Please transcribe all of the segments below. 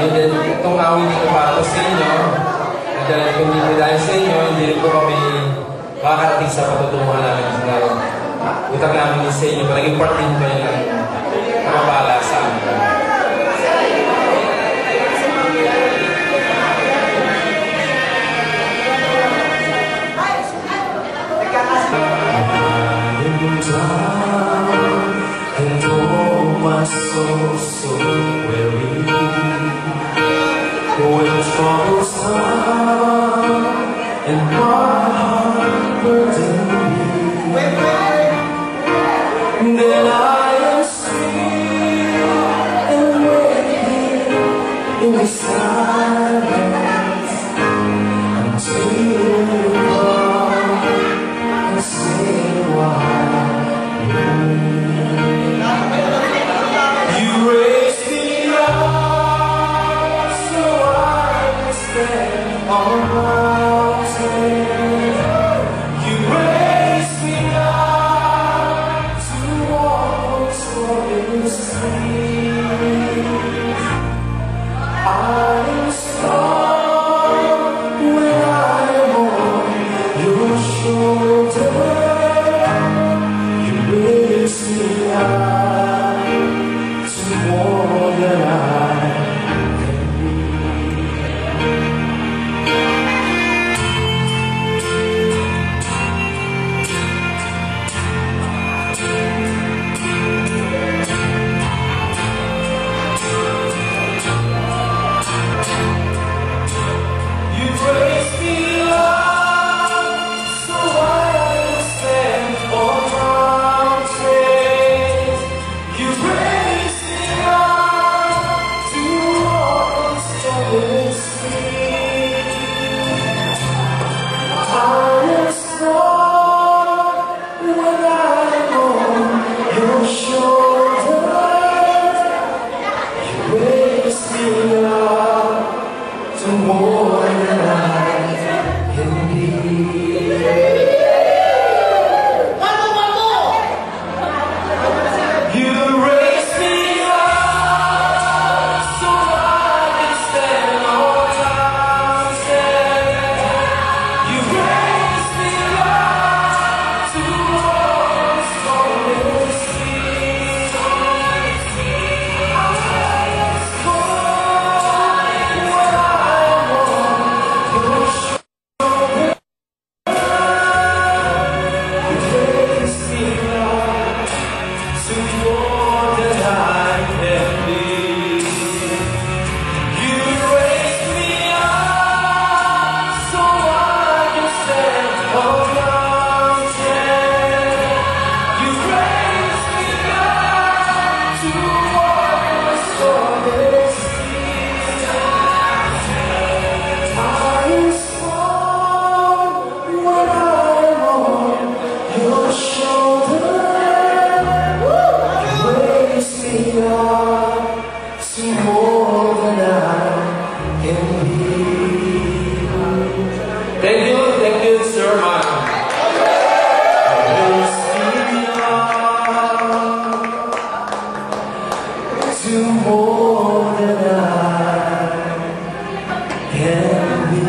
Yun din, itong awit dito para po sa inyo. Nagdalag kong dito dahil sa inyo, hindi rin po kami makakarating sa patutunguhan namin sa utang namin sa inyo. Naging part din kayo ng mabala sa amin. And oh, my soul so weary, when troubles come and my heart burden me, then I am still and waiting in the silence until you come and say why. You raised me up so I can stand on mountains. You raised me up to walk on streams. I am strong when I am on your shoulder. You raised me up to more than I can be. You raised me up so I can stand on mountains. You raised me up to walk on streams. I am strong when I'm on your shoulders. You raised me up to more than I can be. You raised me up so I can stand on mountains. You raised me up to walk on the seas. I am strong when I'm on your shoulders. You raised me up to more than I can be. You raised me up so I can stand on mountains. You raised me up to walk on stormy seas. I am strong when I'm on your shoulder. Raise me up to more than I can be. Thank you, Sir Man. Raise me up to more than I can be.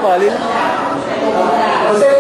Bali na. Kasi